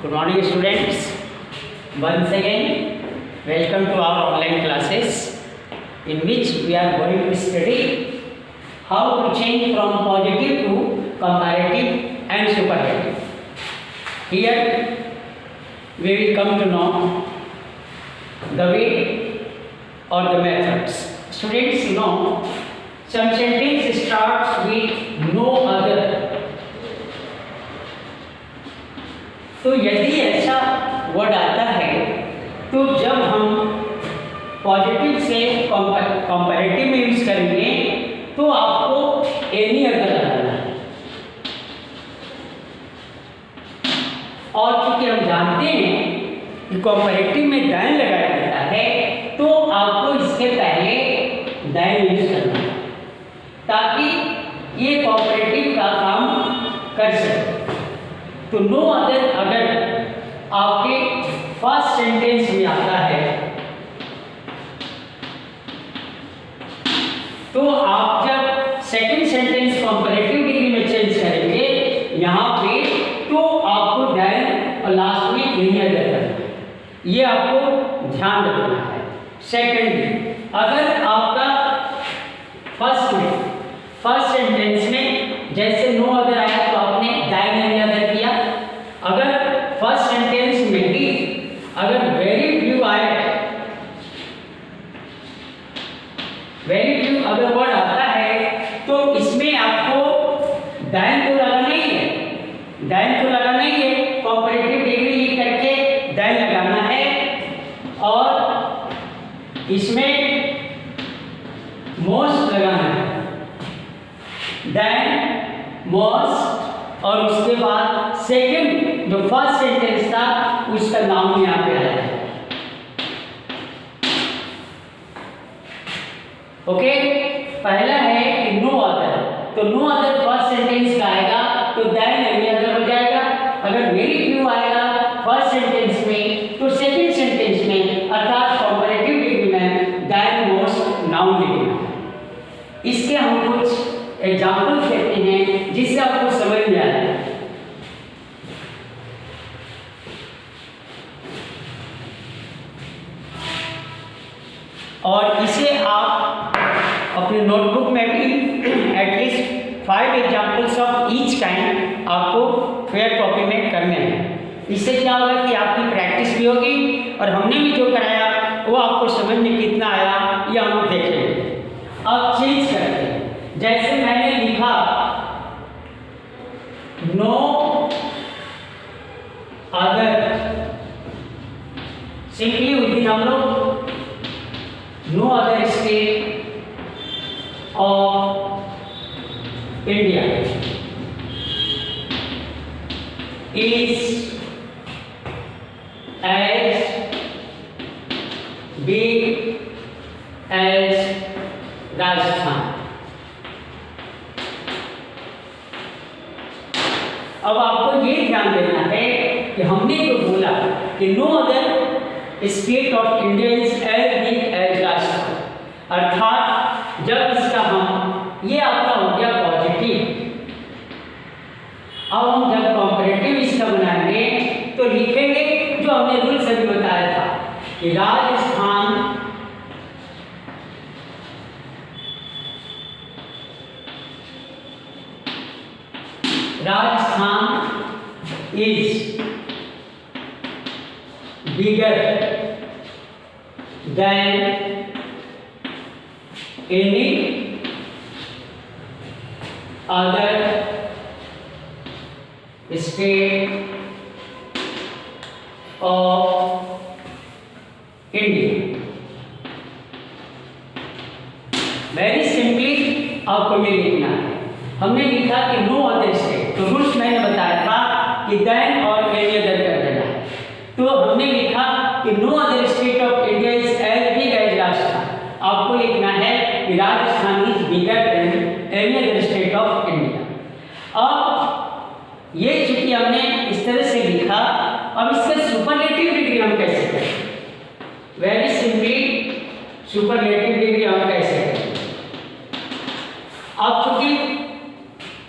Good morning, students. Once again, welcome to our online classes, in which we are going to study how to change from positive to comparative and superlative. Here, we will come to know the way or the methods. Students, you know, some sentence starts with no other. तो यदि ऐसा word आता है तो जब हम positive से comparative में यूज करेंगे तो आपको एनी अदर लगाना है। और क्योंकि हम जानते हैं कि कंपैरेटिव में दैन लगाया जाता है तो आपको इसके पहले दैन यूज करना है ताकि ये कंपैरेटिव का काम कर सके। तो नो अदर अगर आपके फर्स्ट सेंटेंस में आता है तो आप जब सेकंड सेंटेंस कंपैरेटिव डिग्री में चेंज करेंगे यहाँ पे तो आपको दैन और लास्ट में एनी अदर करना है, ये आपको ध्यान रखना है। सेकंड, अगर आपका फर्स्ट सेंटेंस में जैसे नो अदर आया तो आपने दैन एनी अदर किया। अगर फर्स्ट सेंटेंस में ही अगर वेरी फ्यू आए, वेरी फ्यू अगर वर्ड आता है तो इसमें आपको दैन तो लगाना ही है, दैन तो लगाना ही है, कंपैरेटिव डिग्री लिख करके दैन लगाना है और इसमें मोस्ट लगाना है, दैन मोस्ट, और उसके बाद सेकंड जो फर्स्ट सेंटेंस था उसका नाम यहाँ पे आया है। ओके, पहला है कि नो अदर, तो नो अदर फर्स्ट सेंटेंस का आएगा तो दैन एनी अदर हो जाएगा। अगर वेरी फ्यू आएगा फर्स्ट सेंटेंस में तो सेकंड सेंटेंस में अर्थात कंपैरेटिव डिग्री में दैन मोस्ट नाउन लिखना है। इसके हम कुछ एग्जाम्पल्स देते हैं जिससे आपको समझ में आए। और इसे आप अपने नोटबुक में भी at least 5 examples of each kind आपको फेयर कॉपी में करने हैं। इससे क्या होगा कि आपकी प्रैक्टिस भी होगी और हमने भी जो कराया वो आपको समझ में कितना आया ये हम देखेंगे। अब चेंज करते हैं, जैसे मैंने लिखा नो अदर, सिंपली उस दिन हम लोग no other state of India is as big as Rajasthan. अब आपको ये ध्यान देना है कि हमने जो बोला कि no other state of India is as big as Rajasthan, अर्थात जब इसका हम ये आपका हो गया पॉजिटिव, अब हम जब कंपैरेटिव इसका बनाएंगे तो लिखेंगे जो हमने रूल्स अभी बताया था कि Rajasthan is bigger than any other state of India। Very simply आपको ये लिखना है। हमने लिखा कि नो अदर स्टेट, तो रूल्स मैंने बताया था कि दैन और एनी अदर कर देना है। तो हमने लिखा कि no other state of India is as big as Rajasthan, आपको लिखना है कि Rajasthan is bigger than any other state of India. अब ये चूंकि हमने इस तरह से लिखा, अब इसका सुपरलेटिव डिग्री हम कैसे करें? वेरी सिंपली सुपरलेटिव डिग्री हम कैसे करें? अब चूंकि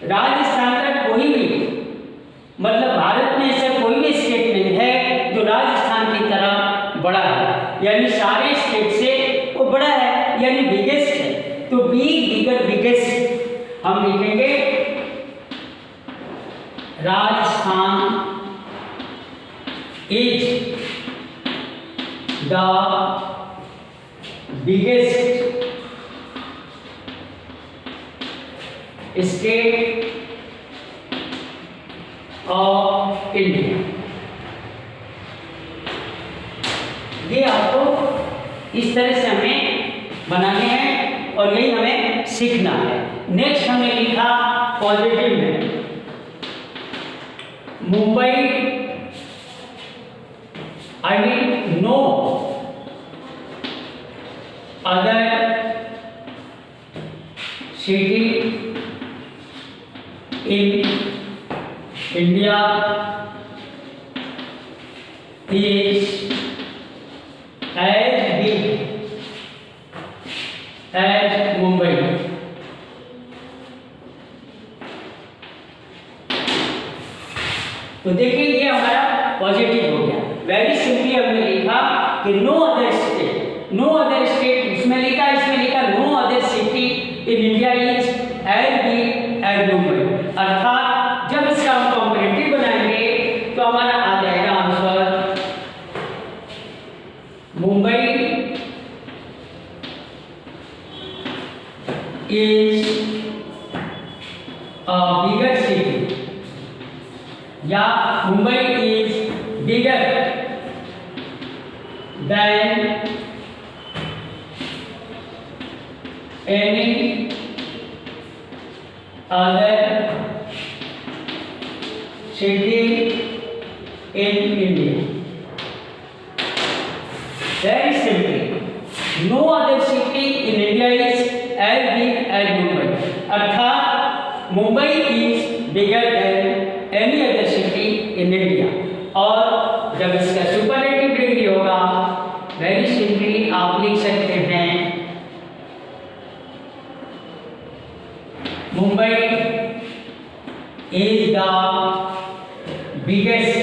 राजस्थान का कोई भी मतलब भारत में ऐसा कोई भी स्टेट नहीं यानी सारे स्टेट से वो बड़ा है, यानी बिगेस्ट है। तो बिग, बिगर, बिगेस्ट हम लिखेंगे Rajasthan is the biggest state of India. ये आपको इस तरह से हमें बनाने हैं और यही हमें सीखना है। नेक्स्ट हमने लिखा पॉजिटिव में, Mumbai I mean no other city in India is as big as Mumbai। तो देखिए ये हमारा पॉजिटिव हो गया। वेरी सिंपली हमने लिखा कि no other state, no other state इसमें लिखा no other city in India is as big as Mumbai. अर्थात जब इसका हम कंपैरेटिव बनाएंगे तो हमारा आ जाएगा answer Mumbai is a bigger city या Mumbai is bigger than any other city in India। Very simply, no other city in India is as big as Mumbai। अर्थात Mumbai is bigger than any other city in India। और जब इसका superlative degree होगा, very simply आप लिख सकते हैं Mumbai is the biggest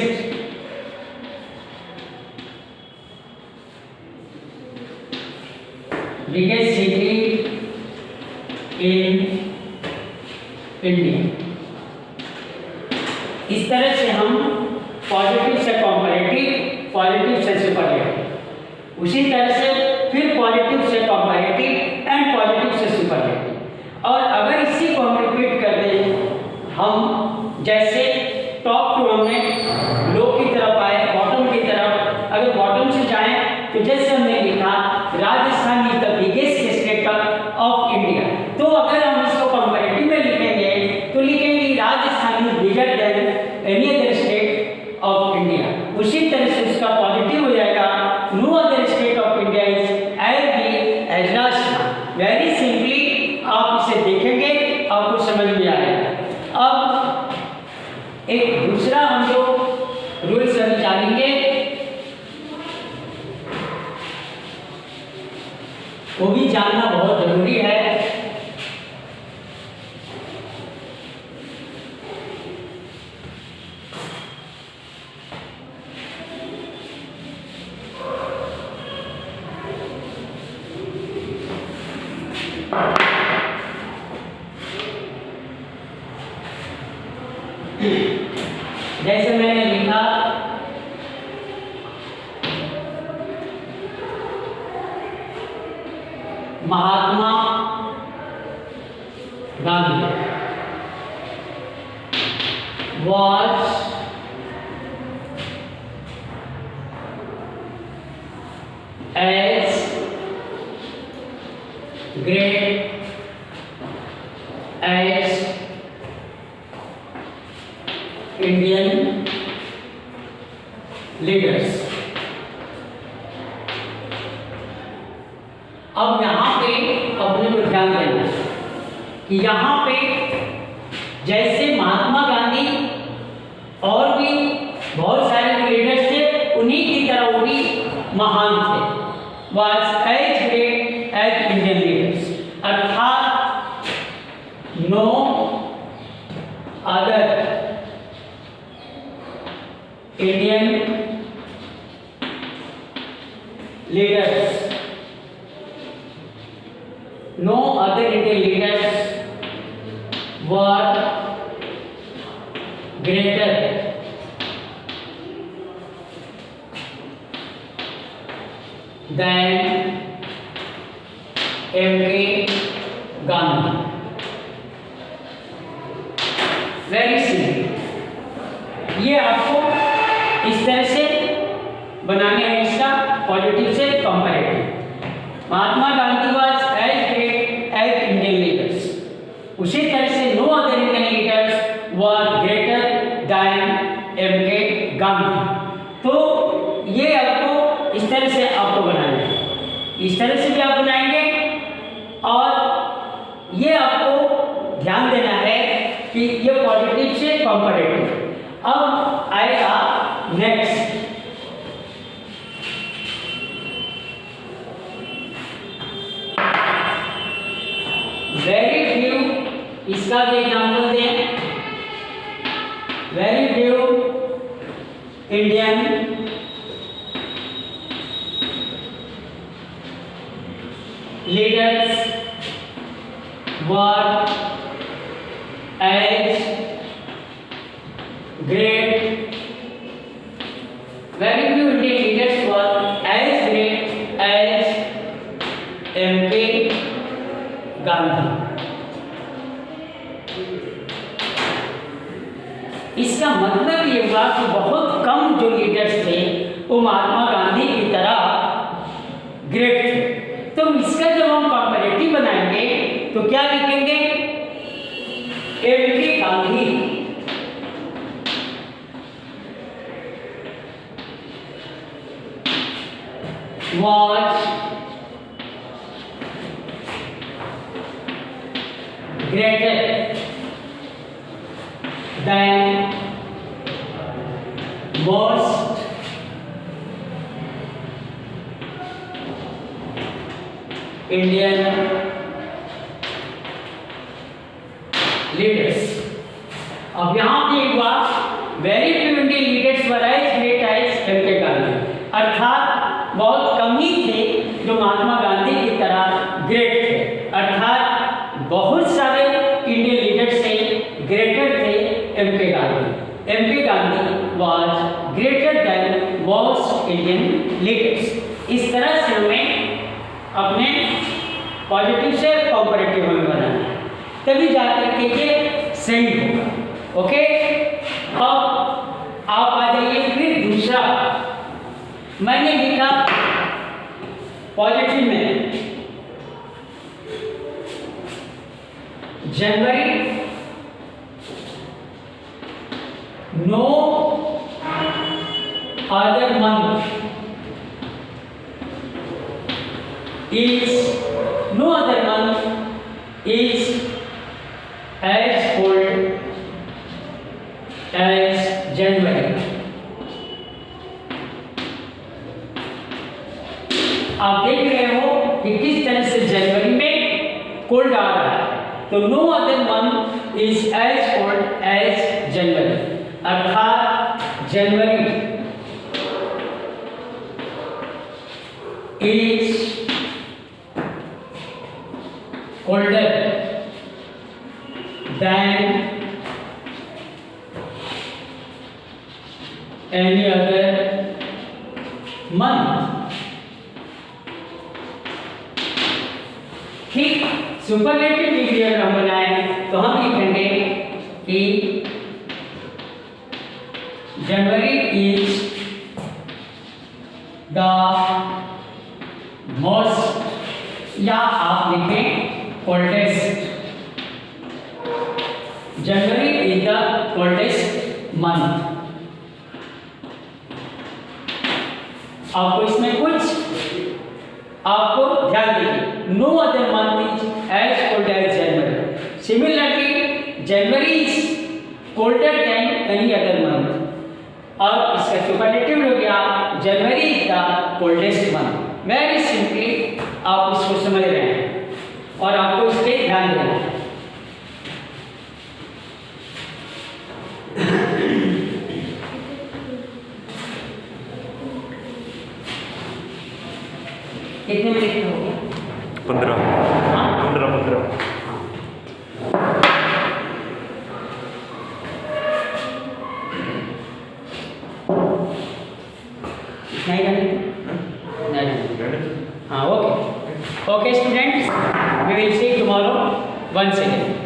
city in India. इस तरह से हम पॉजिटिव से कंपैरेटिव, पॉजिटिव से सुपरलेटिव, उसी तरह से फिर पॉजिटिव से कंपैरेटिव एंड पॉजिटिव से सुपरलेटिव। और अगर इसी को हम रिपीट कर दें, हम जैसे टॉप टू हमने लो की तरफ आए, बॉटम की तरफ, अगर बॉटम से जाएं तो जैसे हमने लिखा Rajasthan is the biggest state of India. तो अगर हम इसको कंपैरेटिव में लिखेंगे तो लिखेंगे Rajasthan is bigger than any other state of India. उसी तरह से उसका पॉजिटिव हो जाएगा no other state of India is as big as Rajasthan. Very simply आप इसे देखेंगे, आपको समझ में आएगा। अब एक दूसरा हम लोग रूल्स अभी जानेंगे, वो भी जानना बहुत जरूरी है। जैसे मैंने लिखा Mahatma Gandhi was as great as Indian leaders। अब यहाँ पे अपने को ध्यान देना कि यहाँ पे जैसे महात्मा गांधी और भी बहुत सारे लीडर्स थे, उन्हीं की तरह वो भी महान थे। was as great as Indian leaders। अर्थात no other Indian leaders. No other Indian leaders were greater than M.K. Gandhi. Very simple, ये आपको इस तरह से बनाने हैं इसका पॉजिटिव से comparative. Mahatma Gandhi was as great as Indian leaders, उसी तरह से no other Indian leaders were greater than M.K. Gandhi. तो ये आपको इस तरह से आपको बनाना है, इस तरह से भी आप बनाएंगे। और ये आपको ध्यान देना है कि ये पॉजिटिव से कंपैरेटिव। अब आएगा नेक्स्ट, वेरी फ्यू, इसका भी एग्जाम्पल दें। Very few Indian leaders were as great, very few Indian leaders were as great as M.K. Gandhi। इसका मतलब ये हुआ कि बहुत कम जो लीडर्स थे वो महात्मा गांधी की तरह ग्रेट थे। तो इसका जब हम कंपैरेटिव बनाएंगे तो क्या लिखेंगे? M.K. Gandhi was greater than most Indian leaders। अब यहाँ पे एक बात, very few Indian leaders were as great as M.K. Gandhi, अर्थात बहुत कम ही थे जो महात्मा गांधी की तरह ग्रेट थे। अर्थात बहुत सारे इंडियन लीडर्स से ग्रेटर थे M.K. Gandhi. M.K. Gandhi was greater than most Indian leaders. इस तरह से हमें अपने पॉजिटिव से कंपैरेटिव में बनाना है, तभी जाकर के ये सही होगा। ओके, अब आप आ जाइए फिर दूसरा, मैंने लिखा पॉजिटिव में January no other month is no other month is as cold as January। आप देख रहे हो कि किस तरह से जनवरी में कोल्ड आ रहा है, तो no other month is as cold as January, अर्थात January is colder than any other month। ठीक, सुपरलेटिव डिग्री अगर हम बनाए तो हम लिखेंगे कि जनवरी इज द मोस्ट, या आप लिखें coldest, January is the coldest month। आपको इसमें कुछ आपको ध्यान दीजिए, no other month is as cold as January. Similarly January is colder than any other month, और इसका सुपरलेटिव हो गया January is the coldest month. Very simply आप इसको समझ रहे हैं और आपको इस पे ध्यान देना है। कितने मिनट में हो गया? 15 हाँ 15 नहीं जाने हाँ okay students we will see tomorrow once again.